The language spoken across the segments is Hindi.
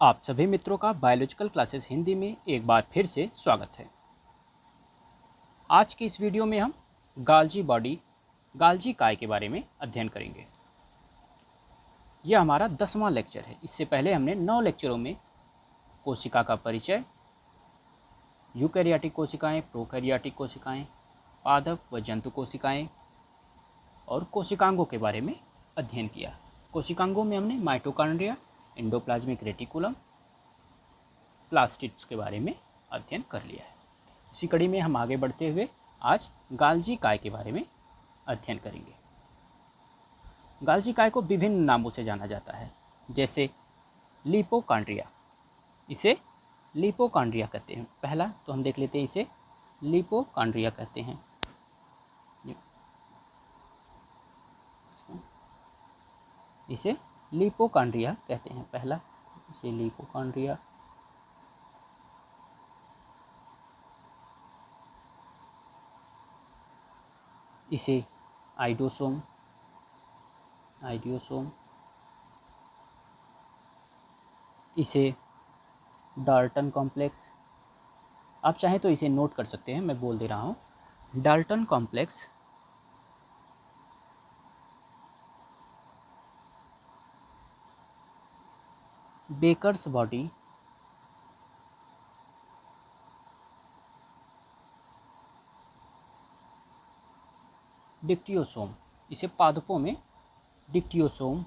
आप सभी मित्रों का बायोलॉजिकल क्लासेस हिंदी में एक बार फिर से स्वागत है। आज की इस वीडियो में हम गाल्जी काय के बारे में अध्ययन करेंगे। यह हमारा 10वां लेक्चर है। इससे पहले हमने 9 लेक्चरों में कोशिका का परिचय, यूकैरियोटिक कोशिकाएं, प्रोकैरियोटिक कोशिकाएं, पादप व जंतु कोशिकाएं और कोशिकांगों के बारे में अध्ययन किया। कोशिकांगों में हमने माइटोकॉन्ड्रिया, एंडोप्लाज्मिक रेटिकुलम, प्लास्टिड्स के बारे में अध्ययन कर लिया है। इसी कड़ी में हम आगे बढ़ते हुए आज गाल्जी काय के बारे में अध्ययन करेंगे। गाल्जी काय को विभिन्न नामों से जाना जाता है, जैसे लिपोकॉन्ड्रिया, इसे लिपोकॉन्ड्रिया कहते हैं। पहला तो हम देख लेते हैं, इसे लिपोकॉन्ड्रिया कहते हैं। इसे लिपोकॉन्ड्रिया कहते हैं। पहला इसे लिपोकॉन्ड्रिया, इसे आइडोसोम, इसे डाल्टन कॉम्प्लेक्स। आप चाहें तो इसे नोट कर सकते हैं, मैं बोल दे रहा हूँ। Dalton complex, Baker's body, dictyosome, इसे पादपों में dictyosome,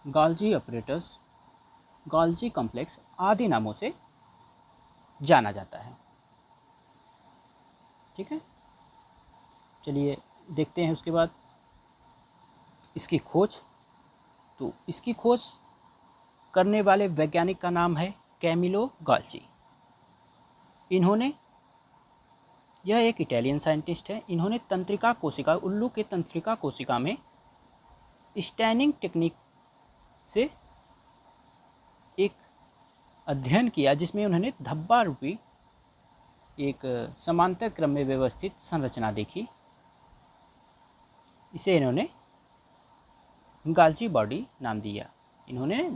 Golgi apparatus, Golgi complex आदि नामों से जाना जाता है। ठीक है, चलिए देखते हैं उसके बाद इसकी खोज। तो इसकी खोज करने वाले वैज्ञानिक का नाम है कैमिलो गाल्जी। यह एक इटालियन साइंटिस्ट है। इन्होंने तंत्रिका कोशिका, उल्लू के तंत्रिका कोशिका में स्टैनिंग टेक्निक से एक अध्ययन किया, जिसमें उन्होंने धब्बा रूपी एक समांतर क्रम में व्यवस्थित संरचना देखी। इसे इन्होंने गाल्जी बॉडी नाम दिया।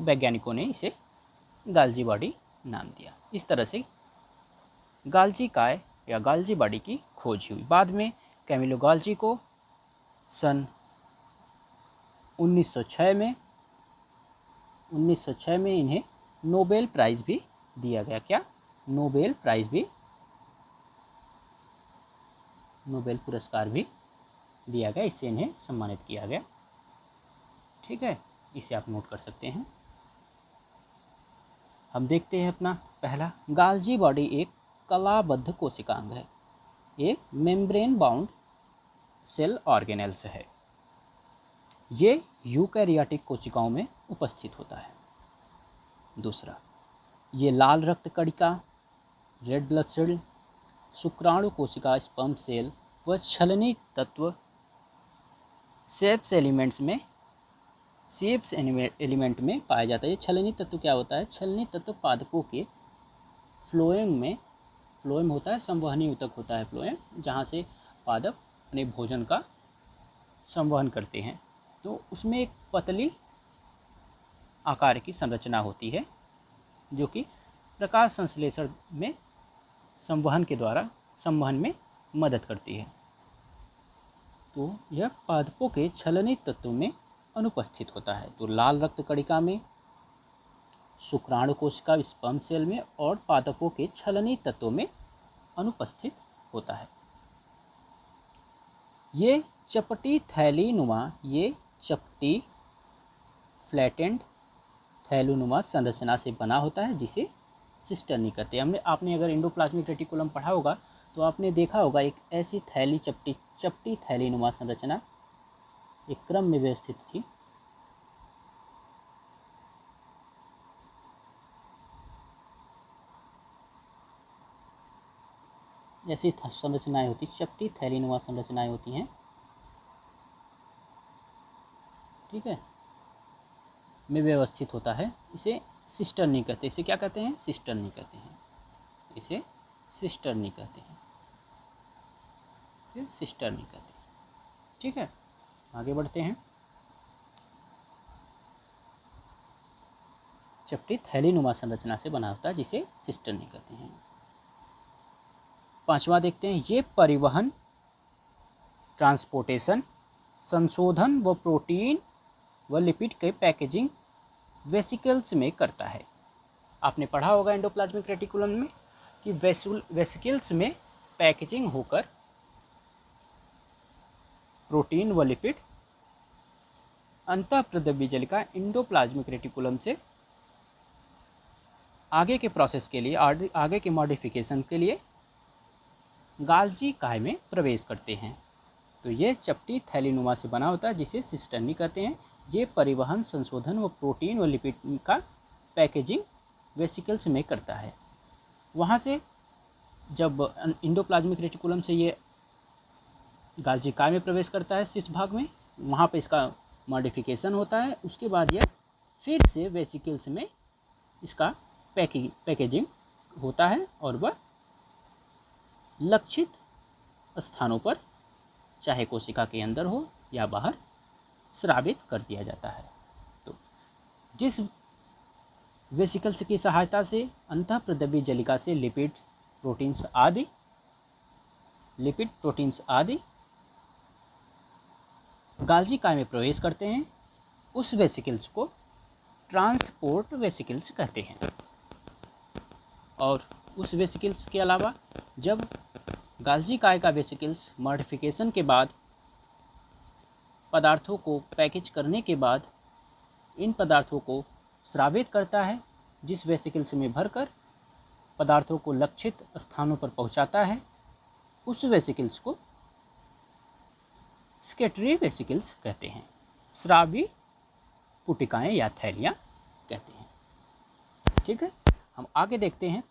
वैज्ञानिकों ने इसे गाल्जी बॉडी नाम दिया। इस तरह से गाल्जी काय या गाल्जी बॉडी की खोज हुई। बाद में कैमिलो गाल्जी को सन 1906 में इन्हें नोबेल प्राइज़ भी दिया गया। क्या? नोबेल पुरस्कार भी दिया गया। इससे इन्हें सम्मानित किया गया। ठीक है, इसे आप नोट कर सकते हैं। हम देखते हैं अपना पहला। गाल्जी बॉडी एक कलाबद्ध कोशिकांग है, एक मेम्ब्रेन बाउंड सेल ऑर्गेनेल्स है। ये यूकैरियोटिक कोशिकाओं में उपस्थित होता है। दूसरा, ये लाल रक्त कणिका, रेड ब्लड सेल, शुक्राणु कोशिका, स्पर्म सेल व छलनी तत्व सेप्स एलिमेंट में पाया जाता है। ये छलनी तत्व क्या होता है? छलनी तत्व पादपों के फ्लोएम होता है, संवहनी ऊतक होता है फ्लोएम, जहाँ से पादप अपने भोजन का संवहन करते हैं। तो उसमें एक पतली आकार की संरचना होती है, जो कि प्रकाश संश्लेषण में संवहन में मदद करती है। तो यह पादपों के छलनी तत्व में अनुपस्थित होता है। तो लाल रक्त कणिका में, शुक्राणु कोशिका, स्पर्म सेल में और पादपों के छलनी तत्वों में अनुपस्थित होता है। ये चपटी फ्लैटेंड थैलोनुमा संरचना से बना होता है, जिसे सिस्टर्नी कहते हैं। आपने अगर एंडोप्लाज्मिक रेटिकुलम पढ़ा होगा तो आपने देखा होगा एक ऐसी चपटी थैलीनुमा संरचना एक क्रम में व्यवस्थित थी। ऐसी संरचनाएं होती, चपटी थैलीनुमा संरचनाएं होती हैं। ठीक है, में व्यवस्थित होता है। इसे सिस्टर्नी कहते हैं। इसे क्या कहते हैं? सिस्टर्नी कहते हैं। इसे सिस्टर्नी कहते हैं। ठीक है, आगे बढ़ते हैं। चपटी थैलीनुमा संरचना से बना होता है जिसे सिस्टर्नी कहते हैं। पांचवा देखते हैं, ये परिवहन, ट्रांसपोर्टेशन, संशोधन व प्रोटीन व लिपिड के पैकेजिंग वेसिकल्स में करता है। आपने पढ़ा होगा एंडोप्लाज्मिक रेटिकुलम में कि वेसिकल्स में पैकेजिंग होकर प्रोटीन व लिपिड अंतःप्रद्रव्य जलिका एंडोप्लाज्मिक रेटिकुलम से आगे के प्रोसेस के लिए, आगे के मॉडिफिकेशन के लिए गाल्जी काय में प्रवेश करते हैं। तो ये चपटी थैलीनुमा से बना होता है जिसे सिस्टर्नी कहते हैं। ये परिवहन, संशोधन व प्रोटीन व लिपिड का पैकेजिंग वेसिकल्स में करता है। वहाँ से जब एंडोप्लाज्मिक रेटिकुलम से ये गाल्जी काय में प्रवेश करता है शीर्ष भाग में, वहाँ पे इसका मॉडिफिकेशन होता है। उसके बाद यह फिर से वेसिकल्स में इसका पैकेजिंग होता है और वह लक्षित स्थानों पर, चाहे कोशिका के अंदर हो या बाहर, स्रावित कर दिया जाता है। तो जिस वेसिकल्स की सहायता से अंतःप्रद्रव्य जलिका से लिपिड प्रोटीन्स आदि गाल्जी काय में प्रवेश करते हैं, उस वेसिकल्स को ट्रांसपोर्ट वेसिकल्स कहते हैं। और उस वेसिकल्स के अलावा जब गाल्जी काय का वेसिकल्स मॉडिफिकेशन के बाद पदार्थों को पैकेज करने के बाद इन पदार्थों को स्रावित करता है, जिस वेसिकल्स में भरकर पदार्थों को लक्षित स्थानों पर पहुंचाता है, उस वेसिकल्स को स्केटरी वेसिकल्स कहते हैं, स्रावी पुटिकाएं या थैलियाँ कहते हैं। ठीक है, हम आगे देखते हैं।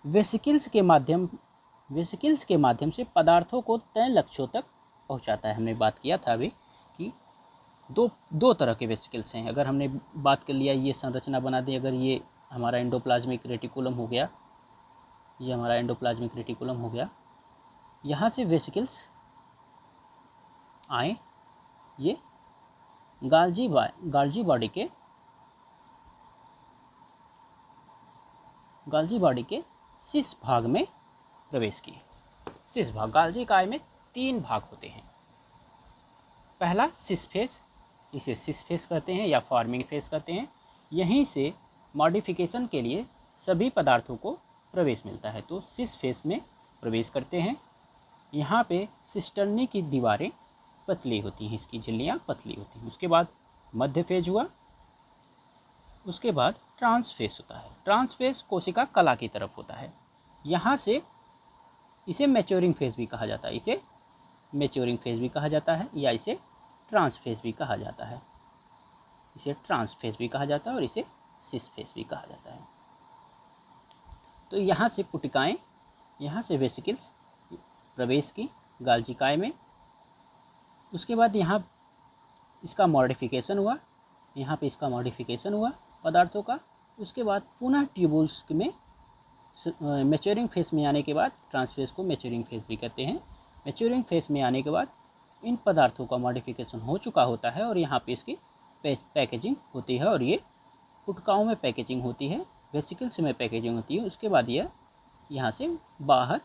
वेसिकल्स के माध्यम से पदार्थों को तय लक्ष्यों तक पहुंचाता है। हमने बात किया था अभी कि दो तरह के वेसिकल्स हैं। अगर हमने बात कर लिया, ये संरचना बना दी, अगर ये हमारा एंडोप्लाज्मिक रेटिकुलम हो गया, ये हमारा एंडोप्लाज्मिक रेटिकुलम हो गया, यहाँ से वेसिकल्स आए, ये गाल्जी बॉडी के शीर्ष भाग में प्रवेश किए। शीर्ष भाग, गाल्जी काय में 3 भाग होते हैं। पहला सिस फेस, इसे सिस फेस कहते हैं या फॉर्मिंग फेस कहते हैं। यहीं से मॉडिफिकेशन के लिए सभी पदार्थों को प्रवेश मिलता है। तो सिस फेस में प्रवेश करते हैं। यहाँ पे सिस्टर्नी की दीवारें पतली होती हैं, इसकी झिल्लियाँ पतली होती हैं। उसके बाद मध्य फेज हुआ, उसके बाद ट्रांस फेस होता है। ट्रांस फेस कोशिका कला की तरफ होता है। यहाँ से इसे मैच्योरिंग फेज भी कहा जाता है, इसे मैच्योरिंग फेज भी कहा जाता है, या इसे ट्रांस फेज भी कहा जाता है, इसे ट्रांस फेज भी कहा जाता है और इसे सिस फेज भी कहा जाता है। तो यहाँ से पुटिकाएँ, यहाँ से वेसिकल्स प्रवेश की गाल्जी काय में। उसके बाद यहाँ इसका मॉडिफिकेशन हुआ, यहाँ पे इसका मॉडिफिकेशन हुआ पदार्थों का। उसके बाद पुनः ट्यूबुल्स में मैच्योरिंग फेज में आने के बाद, ट्रांस फेज को मैच्योरिंग फेज भी कहते हैं, मैच्योरिंग फेज में आने के बाद इन पदार्थों का मॉडिफिकेशन हो चुका होता है और यहाँ पे इसकी पैकेजिंग होती है, और ये पुटकाओं में पैकेजिंग होती है, वेसिकल्स में पैकेजिंग होती है। उसके बाद यह यहाँ से बाहर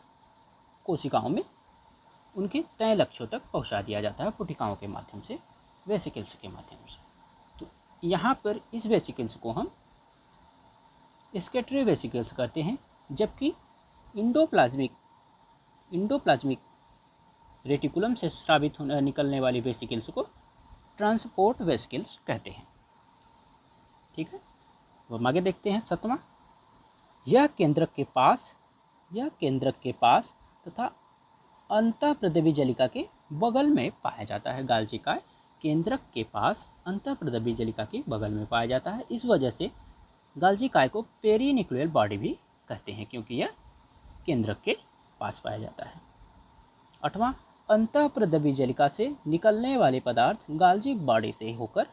कोशिकाओं में उनके तय लक्ष्यों तक पहुँचा दिया जाता है पुटिकाओं के माध्यम से, वेसिकल्स के माध्यम से। तो यहाँ पर इस वेसिकल्स को हम स्केटरी वेसिकल्स कहते हैं, जबकि इंडोप्लाज्मिक रेटिकुलम से स्रावित निकलने वाली वेसिकल्स को ट्रांसपोर्ट वेसिकल्स कहते हैं। ठीक है, अब आगे देखते हैं 7वां। यह केंद्रक के पास तथा अंतःप्रद्रव्य जलिका के बगल में पाया जाता है। गाल्जी काय केंद्रक के पास अंतःप्रद्रव्य जलिका के बगल में पाया जाता है। इस वजह से गाल्जी काय को पेरीन्यूक्लियर बॉडी भी कहते हैं, क्योंकि यह केंद्रक के पास पाया जाता है। 8वां, अंतःप्रद्रव्य जलिका से निकलने वाले पदार्थ गाल्जी बॉडी से होकर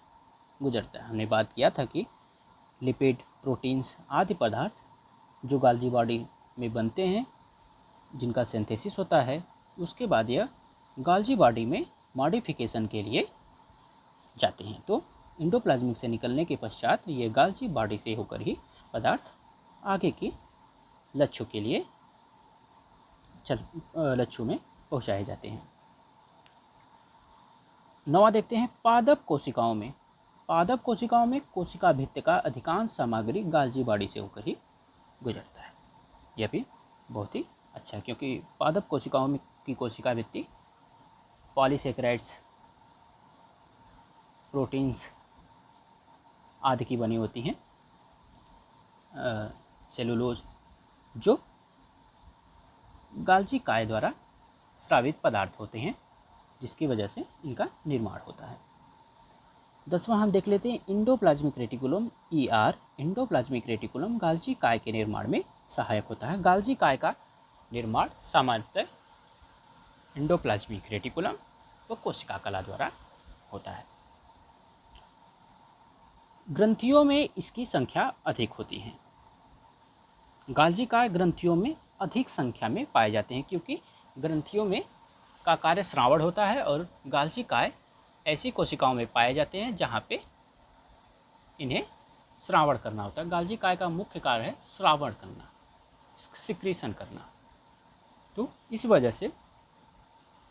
गुजरता है। हमने बात किया था कि लिपिड, प्रोटीन्स आदि पदार्थ जो गाल्जी बॉडी में बनते हैं, जिनका सिंथेसिस होता है, उसके बाद यह गाल्जी बॉडी में मॉडिफिकेशन के लिए जाते हैं। तो एंडोप्लाज्मिक से निकलने के पश्चात ये गाल्जी बॉडी से होकर ही पदार्थ आगे की लक्ष्यों के लिए लक्ष्यों में पहुंचाए जाते हैं। 9वां देखते हैं पादप कोशिकाओं में। पादप कोशिकाओं में कोशिका भित्ति का अधिकांश सामग्री गाल्जी बॉडी से होकर ही गुजरता है। यह भी बहुत ही अच्छा है क्योंकि पादप कोशिकाओं में की कोशिका भित्ति पॉलीसेकेराइड्स, प्रोटीन्स आदि की बनी होती हैं, सेलुलोज, जो गाल्जी काय द्वारा स्रावित पदार्थ होते हैं, जिसकी वजह से इनका निर्माण होता है। 10वां हम देख लेते हैं endoplasmic reticulum ER। Endoplasmic reticulum गाल्जी काय के निर्माण में सहायक होता है। गाल्जी काय का निर्माण सामान्यतः एंडोप्लाज्मिक रेटिकुलम व कोशिका कला द्वारा होता है। ग्रंथियों में इसकी संख्या अधिक होती है। गाल्जी काय ग्रंथियों में अधिक संख्या में पाए जाते हैं क्योंकि ग्रंथियों में का कार्य श्रावण होता है और गाल्जी काय ऐसी कोशिकाओं में पाए जाते हैं जहाँ पे इन्हें श्रावण करना होता है। गाल्जी काय का मुख्य कार्य है श्रावण करना, सिक्रीशन करना। तो इस वजह से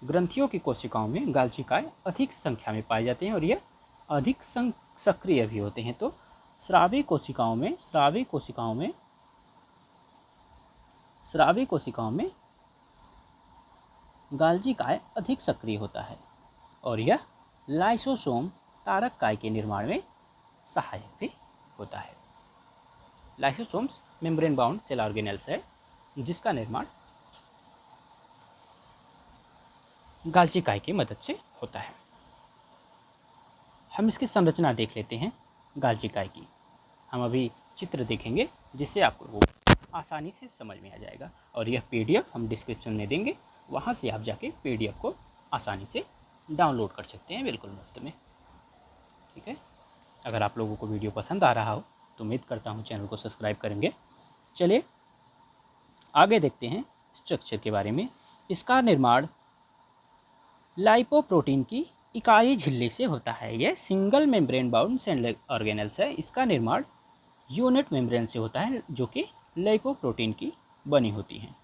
ग्रंथियों की कोशिकाओं में गाल्जी काय अधिक संख्या में पाए जाते हैं और यह अधिक सक्रिय भी होते हैं। तो स्रावी कोशिकाओं में गाल्जी काय अधिक सक्रिय होता है और यह लाइसोसोम तारक काय के निर्माण में सहायक भी होता है। Lysosomes membrane bound cell organelles है जिसका निर्माण गाल्जी काय की मदद से होता है। हम इसकी संरचना देख लेते हैं गाल्जी काय की। हम अभी चित्र देखेंगे जिससे आपको वो आसानी से समझ में आ जाएगा और यह PDF हम डिस्क्रिप्शन में देंगे, वहाँ से आप जाके PDF को आसानी से डाउनलोड कर सकते हैं बिल्कुल मुफ्त में। ठीक है, अगर आप लोगों को वीडियो पसंद आ रहा हो तो उम्मीद करता हूँ चैनल को सब्सक्राइब करेंगे। चलिए आगे देखते हैं स्ट्रक्चर के बारे में। इसका निर्माण लाइपोप्रोटीन की इकाई झिल्ली से होता है। यह single membrane bound cell organelles है। इसका निर्माण यूनिट मेम्ब्रेन से होता है जो कि लाइपोप्रोटीन की बनी होती है।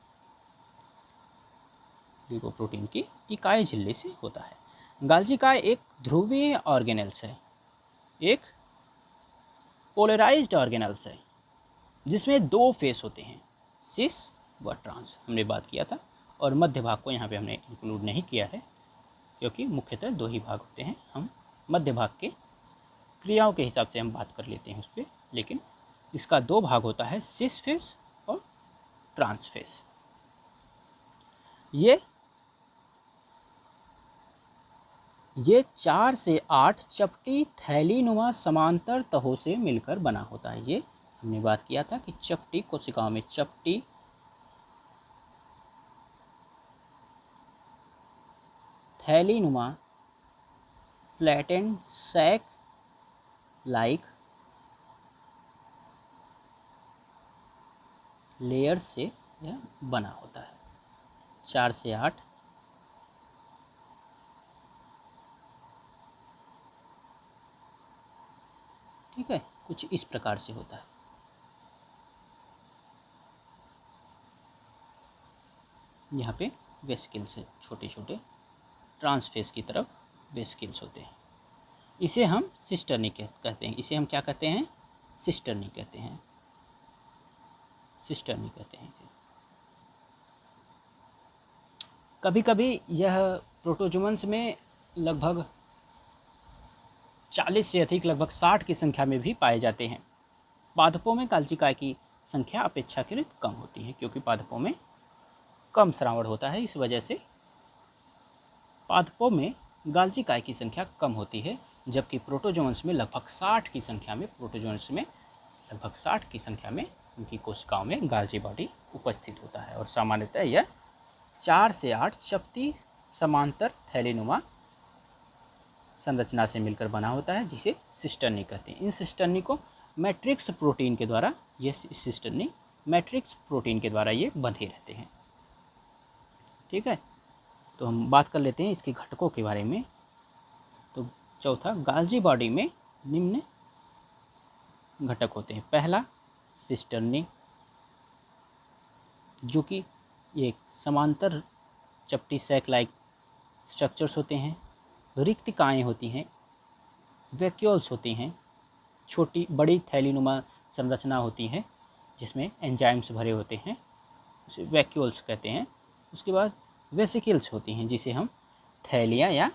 लाइपोप्रोटीन की इकाई झिल्ली से होता है। गाल्जी काय एक ध्रुवीय ऑर्गेनेल्स है, एक पोलराइज्ड ऑर्गेनेल्स है जिसमें 2 फेस होते हैं, सिस व ट्रांस, हमने बात किया था। और मध्य भाग को यहाँ पे हमने इंक्लूड नहीं किया है क्योंकि मुख्यतः 2 ही भाग होते हैं। हम मध्य भाग के क्रियाओं के हिसाब से हम बात कर लेते हैं उस पर, लेकिन इसका 2 भाग होता है, सिस फेस और ट्रांस फेस। ये 4 से 8 चपटी थैलीनुमा समांतर तहों से मिलकर बना होता है। ये हमने बात किया था कि चपटी कोशिकाओं में चपटी थैलीनुमा फ्लैटेंड सैक लाइक लेयर से यह बना होता है। 4 से 8 ठीक है, कुछ इस प्रकार से होता है। यहाँ पे वेसिकल्स है, छोटे छोटे ट्रांसफेस की तरफ वेसिकल्स होते हैं। इसे हम सिस्टर्नी कहते हैं। इसे हम क्या कहते हैं? सिस्टर्नी कहते हैं। सिस्टर्नी कहते हैं इसे। कभी कभी यह प्रोटोजोअन्स में लगभग 40 से अधिक, लगभग 60 की संख्या में भी पाए जाते हैं। पादपों में गाल्जी काय की संख्या अपेक्षाकृत कम होती है क्योंकि पादपों में कम श्रावण होता है। इस वजह से पादपों में गाल्जी काय की संख्या कम होती है, जबकि प्रोटोजोअन्स में लगभग 60 की संख्या में उनकी कोशिकाओं में गाल्जी बॉडी उपस्थित होता है। और सामान्यतः यह 4 से 8 चपटी समांतर थैलीनुमा संरचना से मिलकर बना होता है जिसे सिस्टर्नी कहते हैं। इन सिस्टर्नी को मैट्रिक्स प्रोटीन के द्वारा ये बंधे रहते हैं। ठीक है, तो हम बात कर लेते हैं इसके घटकों के बारे में। तो चौथा, गाल्जी बॉडी में निम्न घटक होते हैं। पहला सिस्टर्नी, जो कि एक समांतर चपटी सैक लाइक स्ट्रक्चर्स होते हैं। रिक्तिकाएँ होती हैं, वैक्यूल्स होती हैं, छोटी बड़ी थैलीनुमा संरचना होती है जिसमें एंजाइम्स भरे होते हैं, उसे वैक्यूल्स कहते हैं। उसके बाद वेसिकल्स होती हैं जिसे हम थैलियाँ या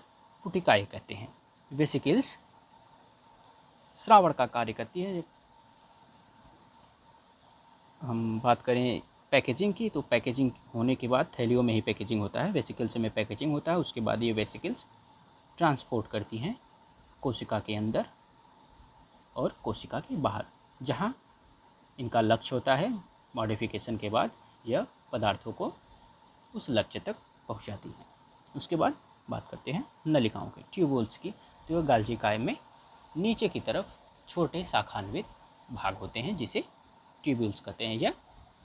पुटिकाएँ कहते हैं। वेसिकल्स श्रावण का कार्य करती है। हम बात करें पैकेजिंग की, तो पैकेजिंग होने के बाद थैलियों में ही पैकेजिंग होता है, वेसिकल्स में पैकेजिंग होता है। उसके बाद ये वेसिकल्स ट्रांसपोर्ट करती हैं कोशिका के अंदर और कोशिका के बाहर, जहाँ इनका लक्ष्य होता है। मॉडिफिकेशन के बाद यह पदार्थों को उस लक्ष्य तक पहुँचाती है। उसके बाद बात करते हैं नलिकाओं के, ट्यूबुल्स की। तो यह गाल्जी काय में नीचे की तरफ छोटे शाखान्वित भाग होते हैं जिसे ट्यूब्यूल्स कहते हैं, या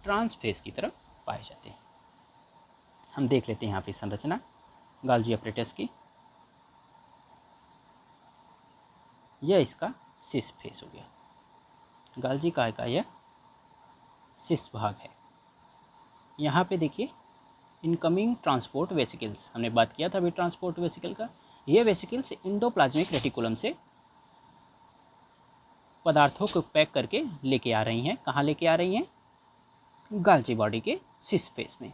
ट्रांसफेस की तरफ पाए जाते हैं। हम देख लेते हैं यहाँ पे संरचना गाल्जी अपरेटस की। यह इसका सिस फेस हो गया। गाल्जी काय का यह सिस भाग है। यहाँ पे देखिए इनकमिंग ट्रांसपोर्ट वेसिकल्स, हमने बात किया था अभी ट्रांसपोर्ट वेसिकल का। ये वेसिकल्स इंडोप्लाज्मिक रेटिकुलम से पदार्थों को पैक करके लेके आ रही हैं। कहाँ लेके आ रही हैं? गाल्जी बॉडी के सिस फेस में।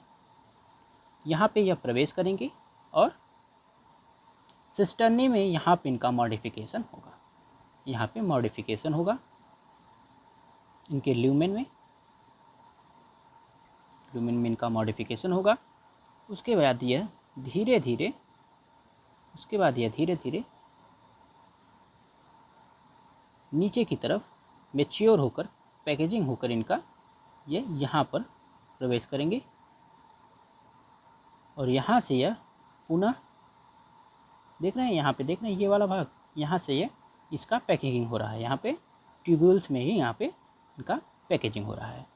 यहाँ पे यह प्रवेश करेंगे और सिस्टर्नी में यहाँ पे इनका मॉडिफिकेशन होगा। यहाँ पे मॉडिफिकेशन होगा इनके ल्यूमेन में इनका मॉडिफिकेशन होगा। उसके बाद यह धीरे धीरे नीचे की तरफ मैच्योर होकर, पैकेजिंग होकर इनका ये यहाँ पर प्रवेश करेंगे और यहाँ से यह पुनः देख रहे हैं, यहाँ पे देख रहे हैं ये वाला भाग, यहाँ से ये इसका पैकेजिंग हो रहा है। यहाँ पे ट्यूब्यूल्स में ही यहाँ पे इनका पैकेजिंग हो रहा है।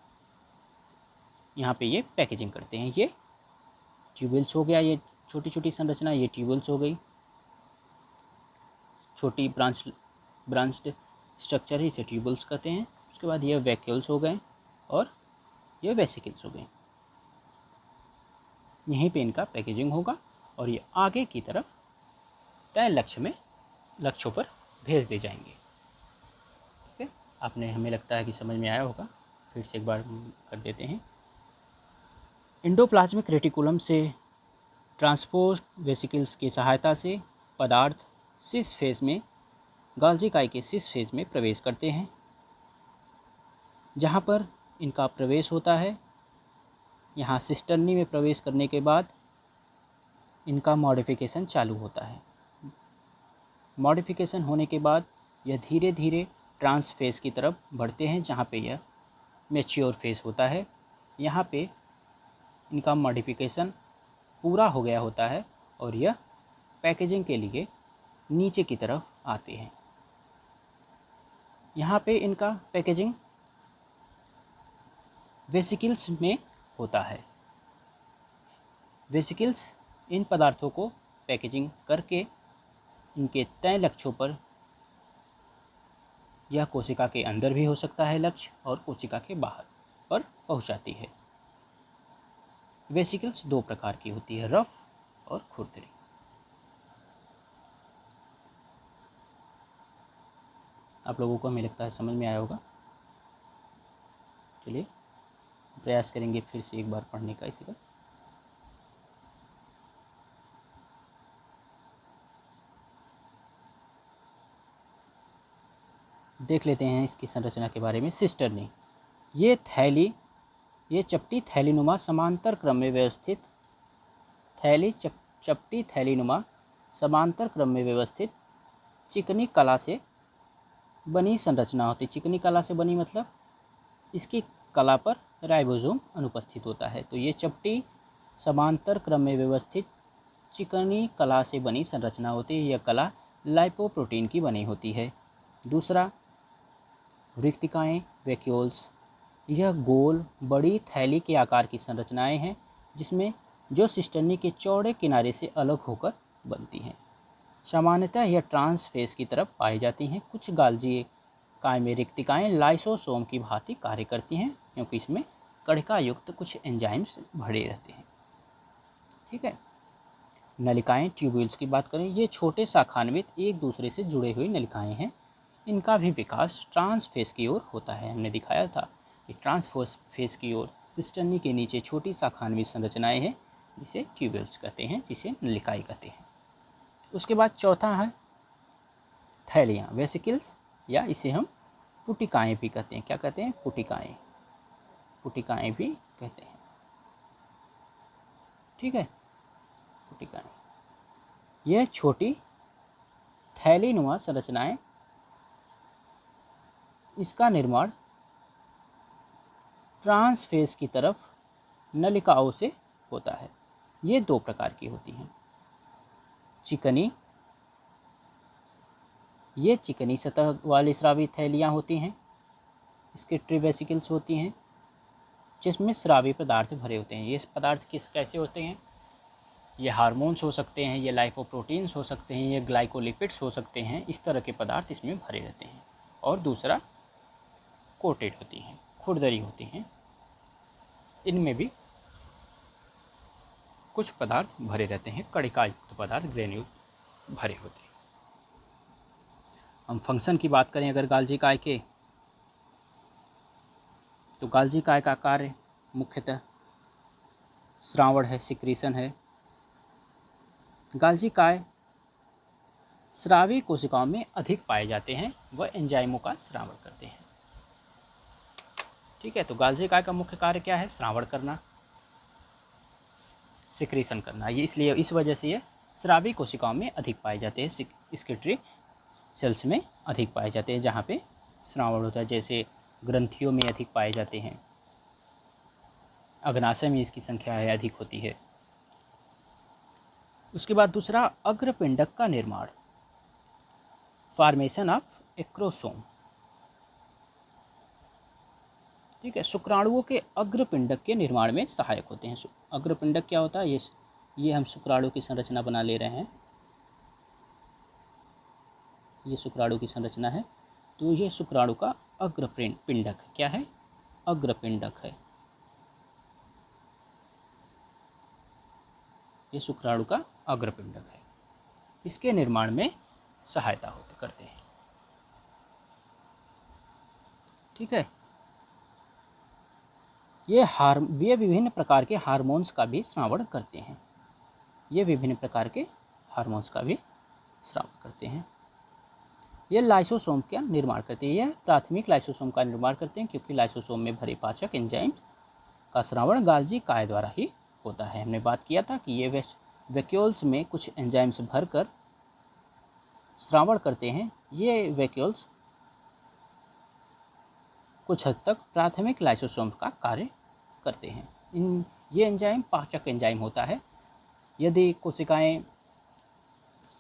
यहाँ पे ये पैकेजिंग करते हैं। ये ट्यूब्यूल्स हो गया, ये छोटी छोटी संरचना, ये ट्यूब्यूल्स हो गई, छोटी ब्रांच्ड स्ट्रक्चर है, इसे ट्यूब्यूल्स कहते हैं। उसके बाद ये वैक्यूल्स हो गए और ये वेसिकल्स हो गए। यहीं पे इनका पैकेजिंग होगा और ये आगे की तरफ तय लक्ष्यों पर भेज दे जाएंगे। ठीक है, आपने, हमें लगता है कि समझ में आया होगा, फिर से एक बार कर देते हैं। इंडोप्लाज्मिक रेटिकुलम से ट्रांसपोर्ट वेसिकल्स की सहायता से पदार्थ सिस फेज में, गाल्जी काय के सिस फेज में प्रवेश करते हैं, जहाँ पर इनका प्रवेश होता है। यहाँ सिस्टर्नी में प्रवेश करने के बाद इनका मॉडिफिकेशन चालू होता है। मॉडिफिकेशन होने के बाद यह धीरे धीरे ट्रांस फेज की तरफ बढ़ते हैं, जहाँ पे यह मैच्योर फेज होता है। यहाँ पे इनका मॉडिफिकेशन पूरा हो गया होता है और यह पैकेजिंग के लिए नीचे की तरफ आते हैं। यहाँ पे इनका पैकेजिंग वेसिकल्स में होता है। वेसिकल्स इन पदार्थों को पैकेजिंग करके इनके तय लक्ष्यों पर, यह कोशिका के अंदर भी हो सकता है लक्ष्य और कोशिका के बाहर पर पहुंचाती है। वेसिकल्स दो प्रकार की होती है, रफ और खुरदरी। आप लोगों को हमें लगता है समझ में आया होगा। चलिए प्रयास करेंगे फिर से एक बार पढ़ने का इसी का। देख लेते हैं इसकी संरचना के बारे में। सिस्टर्नी, ये चपटी थैलीनुमा समांतर क्रम में व्यवस्थित चपटी थैलीनुमा समांतर क्रम में व्यवस्थित चिकनी कला से बनी संरचना होती है। चिकनी कला से बनी मतलब इसकी कला पर राइबोसोम अनुपस्थित होता है। तो ये चपटी समांतर क्रम में व्यवस्थित चिकनी कला से बनी संरचना होती है। यह कला लाइपोप्रोटीन की बनी होती है। दूसरा, रिक्तिकाएँ, वैक्यूल्स, यह गोल बड़ी थैली के आकार की संरचनाएं हैं जिसमें जो सिस्टर्नी के चौड़े किनारे से अलग होकर बनती हैं। सामान्यतः यह ट्रांस फेज की तरफ पाई जाती हैं। कुछ गाल्जी काय में रिक्तिकाएँ लाइसोसोम की भांति कार्य करती हैं, क्योंकि इसमें कणिका युक्त कुछ एंजाइम्स भरे रहते हैं। ठीक है। नलिकाएं ट्यूब्यूल्स की बात करें, ये छोटे शाखान्वित एक दूसरे से जुड़े हुए नलिकाएं हैं। इनका भी विकास ट्रांसफेस की ओर होता है। हमने दिखाया था कि ट्रांसफेस की ओर सिस्टर्नी के नीचे छोटी शाखान्वित संरचनाएं हैं, जिसे ट्यूब्यूल्स कहते हैं, जिसे नलिकाएं कहते हैं। उसके बाद चौथा है थैलियाँ, वेसिकल्स, या इसे हम पुटिकाएँ भी कहते हैं। क्या कहते हैं? पुटिकाएँ, पुटिकाएँ भी कहते हैं। ठीक है, पुटिकाएँ, यह छोटी थैलीनुमा संरचनाएं, इसका निर्माण ट्रांसफेस की तरफ नलिकाओं से होता है। ये दो प्रकार की होती हैं। चिकनी, ये चिकनी सतह वाली स्रावी थैलियाँ होती हैं, स्केटरी वेसिकल्स होती हैं, जिसमें स्रावी पदार्थ भरे होते हैं। ये पदार्थ कैसे होते हैं? ये हार्मोन्स हो सकते हैं, ये लाइपोप्रोटीन्स हो सकते हैं, ये ग्लाइकोलिपिड्स हो सकते हैं। इस तरह के पदार्थ इसमें भरे रहते हैं। और दूसरा कोटेड होती हैं, खुरदरी होती हैं, इनमें भी कुछ पदार्थ भरे रहते हैं, कणिका युक्त पदार्थ, ग्रेन्यूल भरे होते हैं। हम फंक्शन की बात करें अगर गाल्जी काय के, तो गाल्जी काय का कार्य मुख्यतः श्रावण है, सिक्रीशन है। गाल्जी काय स्रावी कोशिकाओं में अधिक पाए जाते हैं, वह एंजाइमों का श्रावण करते हैं। ठीक है, तो गाल्जी काय का मुख्य कार्य क्या है? श्रावण करना, सिक्रीशन करना। ये इसलिए इस वजह से ये स्रावी कोशिकाओं में अधिक पाए जाते हैं, स्केटरी सेल्स में अधिक पाए जाते हैं, जहाँ पे श्रावण होता है। जैसे ग्रंथियों में अधिक पाए जाते हैं, अग्नाशय में इसकी संख्या है अधिक होती है। उसके बाद दूसरा अग्रपिंडक का निर्माण, फॉर्मेशन ऑफ एक्रोसोम। ठीक है, शुक्राणुओं के अग्रपिंडक के निर्माण में सहायक होते हैं। अग्रपिंडक क्या होता है? ये हम शुक्राणु की संरचना बना ले रहे हैं, ये शुक्राणु की संरचना है। तो ये शुक्राणु का अग्रपिंडक क्या है? अग्रपिंडक है। ये शुक्राणु का अग्रपिंडक है, इसके निर्माण में सहायता करते हैं। ठीक है, ये विभिन्न प्रकार के हार्मोन्स का भी श्रावण करते हैं। ये विभिन्न प्रकार के हार्मोन्स का भी श्रावण करते हैं। ये लाइसोसोम का निर्माण करते हैं। यह प्राथमिक लाइसोसोम का निर्माण करते हैं, क्योंकि लाइसोसोम में भरे पाचक एंजाइम का श्रावण गाल्जी काय द्वारा ही होता है। हमने बात किया था कि ये वैक्यूल्स में कुछ एंजाइम्स भरकर श्रावण करते हैं। ये वैक्यूल्स कुछ हद तक प्राथमिक लाइसोसोम का कार्य करते हैं। ये एंजाइम पाचक एंजाइम होता है। यदि कोशिकाएं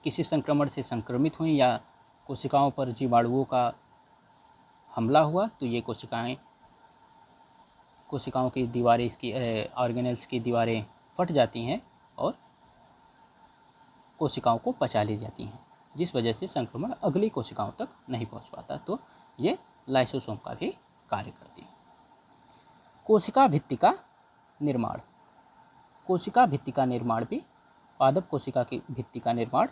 किसी संक्रमण से संक्रमित हुई या कोशिकाओं पर जीवाणुओं का हमला हुआ, तो ये कोशिकाओं की दीवारें, इसकी ऑर्गेनेल्स की दीवारें फट जाती हैं और कोशिकाओं को पचा ली जाती हैं, जिस वजह से संक्रमण अगली कोशिकाओं तक नहीं पहुंच पाता। तो ये लाइसोसोम का भी कार्य करती है। कोशिका भित्ति का निर्माण, कोशिका भित्ति का निर्माण भी, पादप कोशिका की भित्ति का निर्माण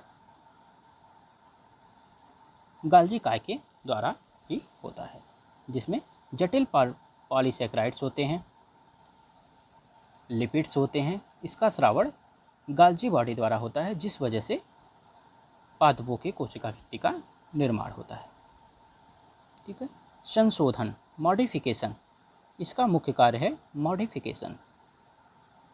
गाल्जी काय के द्वारा ही होता है, जिसमें जटिल पॉलीसैकेराइड्स होते हैं, लिपिड्स होते हैं। इसका श्रावण गाल्जी बॉडी द्वारा होता है, जिस वजह से पादपों के कोशिका भित्ति का निर्माण होता है। ठीक है, संशोधन, मॉडिफिकेशन, इसका मुख्य कार्य है मॉडिफिकेशन,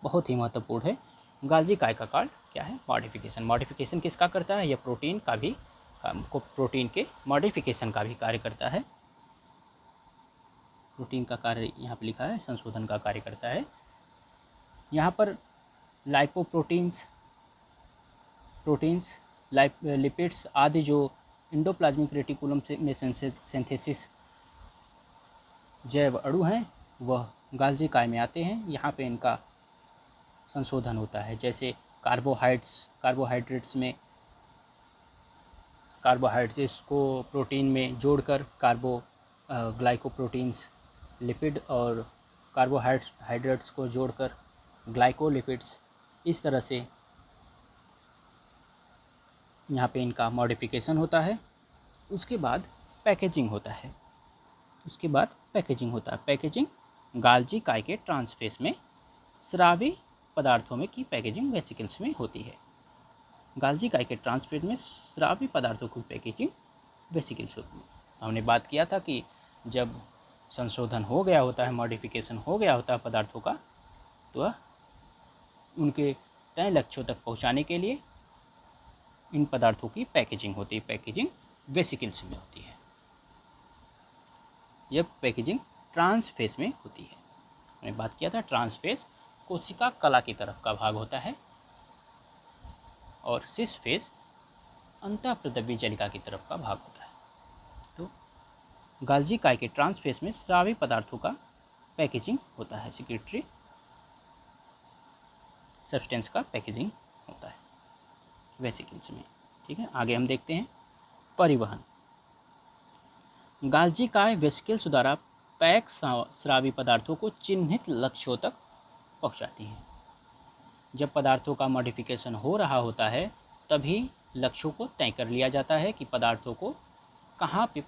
बहुत ही महत्वपूर्ण है। गाल्जी काय का कार्य क्या है? मॉडिफिकेशन। मॉडिफिकेशन किसका करता है? यह प्रोटीन का भी, प्रोटीन के मॉडिफिकेशन का भी कार्य करता है। प्रोटीन का कार्य यहाँ पर लिखा है, संशोधन का कार्य करता है। यहाँ पर लाइपोप्रोटीन्स, लिपिड्स आदि जो एंडोप्लाज्मिक रेटिकुलम में सिंथेसिस जैव अणु हैं, वह गाल्जी काय में आते हैं। यहाँ पे इनका संशोधन होता है। जैसे कार्बोहाइड्रेट्स में कार्बोहाइड्रेट्स को प्रोटीन में जोड़कर ग्लाइकोप्रोटीन्स, लिपिड और कार्बोहाइड्रेट्स को जोड़कर ग्लाइकोलिपिड्स, इस तरह से यहाँ पे इनका मॉडिफिकेशन होता है। उसके बाद पैकेजिंग होता है। पैकेजिंग गाल्जी काय के ट्रांसफेस में स्रावी पदार्थों में की पैकेजिंग वेसिकल्स में होती है। गाल्जी काय के ट्रांसफेस में स्रावी पदार्थों की पैकेजिंग वेसिकल्स होती है। हमने बात किया था कि जब संशोधन हो गया होता है, मॉडिफिकेशन हो गया होता है पदार्थों का, तो उनके तय लक्ष्यों तक पहुंचाने के लिए इन पदार्थों की पैकेजिंग होती है। पैकेजिंग वेसिकल्स में होती है। यह पैकेजिंग ट्रांसफेस में होती है। हमने बात किया था ट्रांसफेस कोशिका कला की तरफ का भाग होता है और सिस फेस अंतःप्रदव्य जलिका की तरफ का भाग होता है। तो गाल्जी काय के ट्रांसफेस में स्रावी पदार्थों का पैकेजिंग होता है, सेक्रेटरी सब्सटेंस का पैकेजिंग होता है वेसिकल्स में। ठीक है, आगे हम देखते हैं परिवहन। गाल्जी काय वेसिकल्स द्वारा पैक स्रावी पदार्थों को चिन्हित लक्ष्यों तक पहुंचाती हैं। जब पदार्थों का मॉडिफिकेशन हो रहा होता है तभी लक्ष्यों को तय कर लिया जाता है कि पदार्थों को कहाँ पे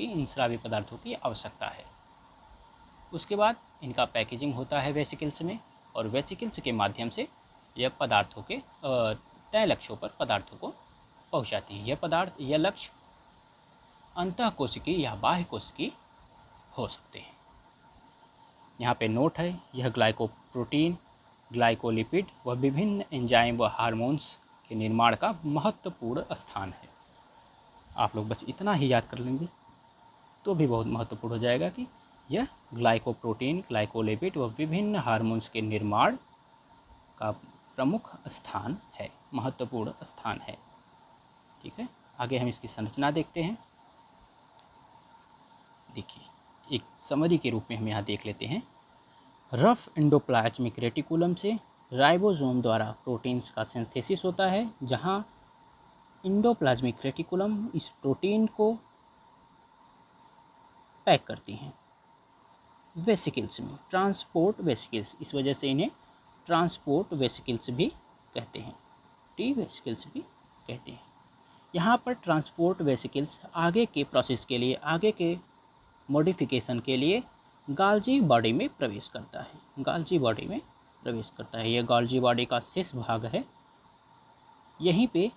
इन स्रावी पदार्थों की आवश्यकता है। उसके बाद इनका पैकेजिंग होता है वेसिकल्स में और वेसिकल्स के माध्यम से यह पदार्थों के तय लक्ष्यों पर पदार्थों को पहुंचाती हैं। यह लक्ष्य अंतःकोशिकीय या बाह्य कोशिकीय हो सकते हैं। यहाँ पे नोट है, यह ग्लाइकोप्रोटीन, ग्लाइकोलिपिड व विभिन्न एंजाइम व हार्मोन्स के निर्माण का महत्वपूर्ण स्थान है। आप लोग बस इतना ही याद कर लेंगे तो भी बहुत महत्वपूर्ण हो जाएगा कि यह ग्लाइकोप्रोटीन, ग्लाइकोलिपिड व विभिन्न हार्मोन्स के निर्माण का प्रमुख स्थान है, महत्वपूर्ण स्थान है। ठीक है, आगे हम इसकी संरचना देखते हैं। देखिए, एक समरी के रूप में हम यहाँ देख लेते हैं। रफ एंडोप्लाज्मिक रेटिकुलम से राइबोसोम द्वारा प्रोटीन्स का सिंथेसिस होता है, जहाँ एंडोप्लाज्मिक रेटिकुलम इस प्रोटीन को पैक करती हैं वेसिकल्स में, ट्रांसपोर्ट वेसिकल्स। इस वजह से इन्हें ट्रांसपोर्ट वेसिकल्स भी कहते हैं, टी वेसिकल्स भी कहते हैं। यहाँ पर ट्रांसपोर्ट वेसिकल्स आगे के प्रोसेस के लिए, आगे के मॉडिफिकेशन के लिए गाल्जी बॉडी में प्रवेश करता है। यह गाल्जी बॉडी का शीर्ष भाग है। यहीं पे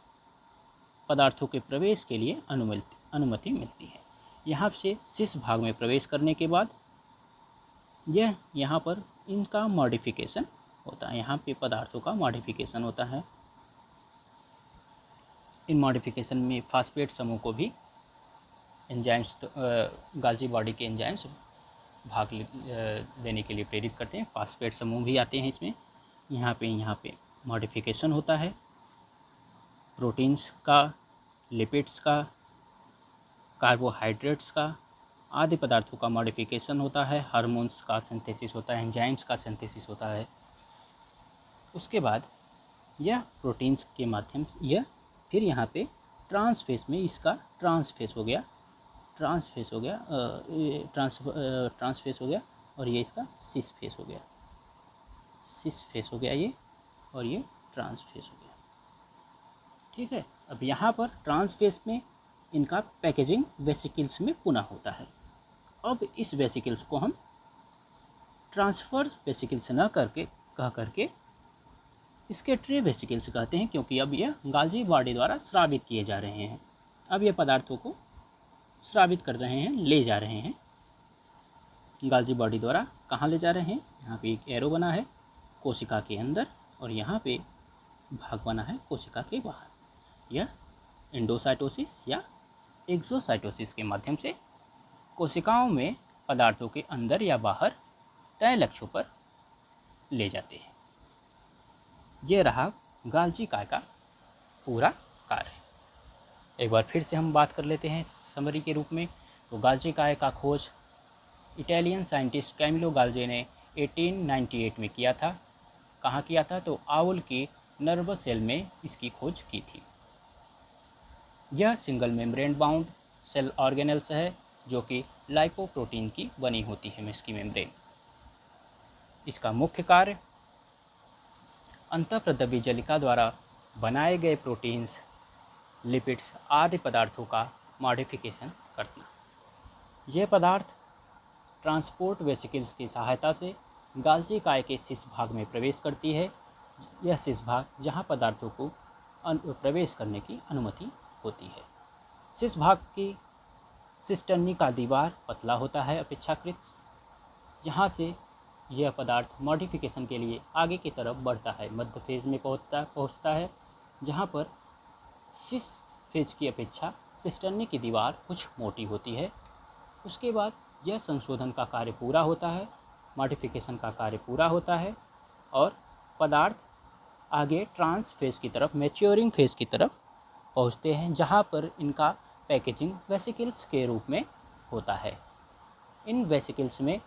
पदार्थों के प्रवेश के लिए अनुमति मिलती है। यहाँ से शीर्ष भाग में प्रवेश करने के बाद यहाँ पर इनका मॉडिफिकेशन होता है। यहाँ पे पदार्थों का मॉडिफिकेशन होता है। इन मॉडिफिकेशन में फास्फेट समूह को भी एंजाइम्स, गाल्जी बॉडी के एंजाइम्स भाग लेने के लिए प्रेरित करते हैं। फास्फेट समूह भी आते हैं इसमें। यहाँ पे मॉडिफिकेशन होता है प्रोटीन्स का, लिपिड्स का, कार्बोहाइड्रेट्स का, आदि पदार्थों का मॉडिफिकेशन होता है। हार्मोन्स का सिंथेसिस होता है, एंजाइम्स का सिंथेसिस होता है। उसके बाद यह प्रोटीन्स के माध्यम से फिर यहाँ पे ट्रांसफेस में इसका ट्रांसफेस हो गया और ये इसका सिस फेस हो गया ये, और ये ट्रांसफेस हो गया। ठीक है, अब यहाँ पर ट्रांसफेस में इनका पैकेजिंग वेसिकल्स में पुनः होता है। अब इस वेसिकल्स को हम ट्रांसफर वेसिकल्स न कह करके इसके ट्रे वेसिकल्स कहते हैं, क्योंकि अब यह गाल्जी बॉडी द्वारा स्रावित किए जा रहे हैं। अब ये पदार्थों को स्रावित कर रहे हैं, ले जा रहे हैं गाल्जी बॉडी द्वारा। कहाँ ले जा रहे हैं? यहाँ पे एक एरो बना है कोशिका के अंदर और यहाँ पे भाग बना है कोशिका के बाहर। यह एंडोसाइटोसिस या एक्सोसाइटोसिस के माध्यम से कोशिकाओं में पदार्थों के अंदर या बाहर तय लक्ष्यों पर ले जाते हैं। ये रहा गाल्जी काय का पूरा कार्य। एक बार फिर से हम बात कर लेते हैं समरी के रूप में। तो गाल्जी काय का खोज इटालियन साइंटिस्ट कैमिलो गाल्जी ने 1898 में किया था। कहाँ किया था? तो आउल की नर्वस सेल में इसकी खोज की थी। यह single membrane bound cell organelles है जो कि लाइपोप्रोटीन की बनी होती है इसकी मेम्ब्रेन। इसका मुख्य कार्य अंतःप्रद्रव्य जलिका द्वारा बनाए गए प्रोटीन्स, लिपिड्स आदि पदार्थों का मॉडिफिकेशन करना। ये पदार्थ ट्रांसपोर्ट वेसिकल्स की सहायता से गाल्जी काय के शीर्ष भाग में प्रवेश करती है। यह शीर्ष भाग जहाँ पदार्थों को प्रवेश करने की अनुमति होती है। शीर्ष भाग की सिस्टर्नी का दीवार पतला होता है अपेक्षाकृत। यहाँ से यह पदार्थ मॉडिफिकेशन के लिए आगे की तरफ बढ़ता है, मध्य फेज में पहुँचता है, जहाँ पर शीर्ष फेज की अपेक्षा सिस्टर्नी की दीवार कुछ मोटी होती है। उसके बाद यह संशोधन का कार्य पूरा होता है, मॉडिफिकेशन का कार्य पूरा होता है और पदार्थ आगे ट्रांस फेज की तरफ, मैच्योरिंग फेज की तरफ पहुंचते हैं, जहां पर इनका पैकेजिंग वेसिकल्स के रूप में होता है। इन वेसिकल्स में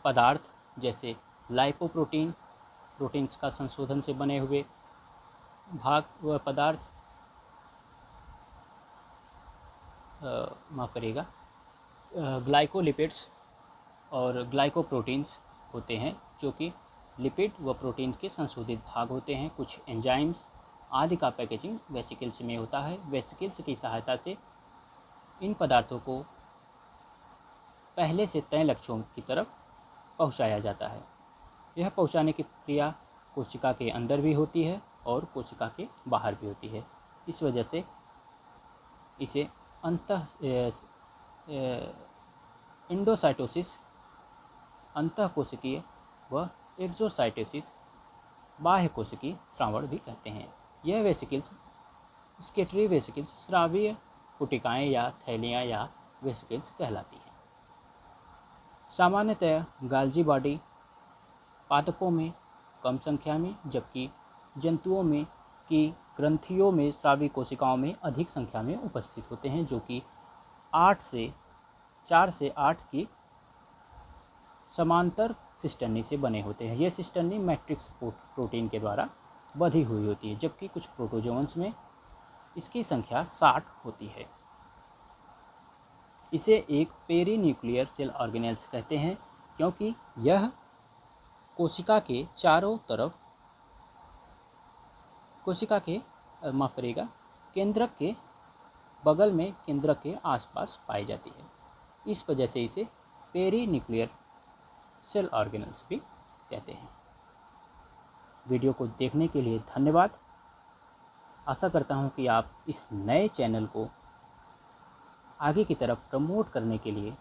पदार्थ जैसे लाइपोप्रोटीन, प्रोटीन्स का संशोधन से बने हुए भाग व पदार्थ, माफ़ करिएगा, ग्लाइकोलिपिड्स और ग्लाइकोप्रोटीन्स होते हैं जो कि लिपिड व प्रोटीन के संशोधित भाग होते हैं। कुछ एंजाइम्स आदि का पैकेजिंग वेसिकल्स में होता है। वेसिकल्स की सहायता से इन पदार्थों को पहले से तय लक्ष्यों की तरफ पहुंचाया जाता है। यह पहुंचाने की प्रक्रिया कोशिका के अंदर भी होती है और कोशिका के बाहर भी होती है। इस वजह से इसे एंडोसाइटोसिस, अंतः कोशिकीय व एक्सोसाइटोसिस, बाह्य कोशिकीय श्रावण भी कहते हैं। यह वेसिकल्स स्केटरी वेसिकल्स, स्रावीय पुटिकाएँ या थैलियाँ या वेसिकल्स कहलाती हैं। सामान्यतः गाल्जी बॉडी पादपों में कम संख्या में, जबकि जंतुओं में की ग्रंथियों में स्रावी कोशिकाओं में अधिक संख्या में उपस्थित होते हैं, जो कि 4 से 8 की समांतर सिस्टर्नी से बने होते हैं। ये सिस्टर्नी मैट्रिक्स प्रोटीन के द्वारा बंधी हुई होती है, जबकि कुछ प्रोटोजोन्स में इसकी संख्या 60 होती है। इसे एक पेरीन्यूक्लियर सेल ऑर्गेनेल्स कहते हैं, क्योंकि यह कोशिका के चारों तरफ, कोशिका के केंद्रक के बगल में, केंद्रक के आसपास पाई जाती है। इस वजह से इसे पेरीन्यूक्लियर सेल ऑर्गेनेल्स भी कहते हैं। वीडियो को देखने के लिए धन्यवाद। आशा करता हूं कि आप इस नए चैनल को आगे की तरफ प्रमोट करने के लिए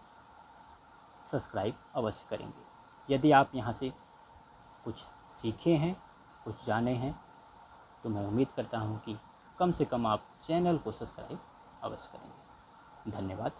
सब्सक्राइब अवश्य करेंगे। यदि आप यहां से कुछ सीखे हैं, कुछ जाने हैं, तो मैं उम्मीद करता हूं कि कम से कम आप चैनल को सब्सक्राइब अवश्य करेंगे। धन्यवाद।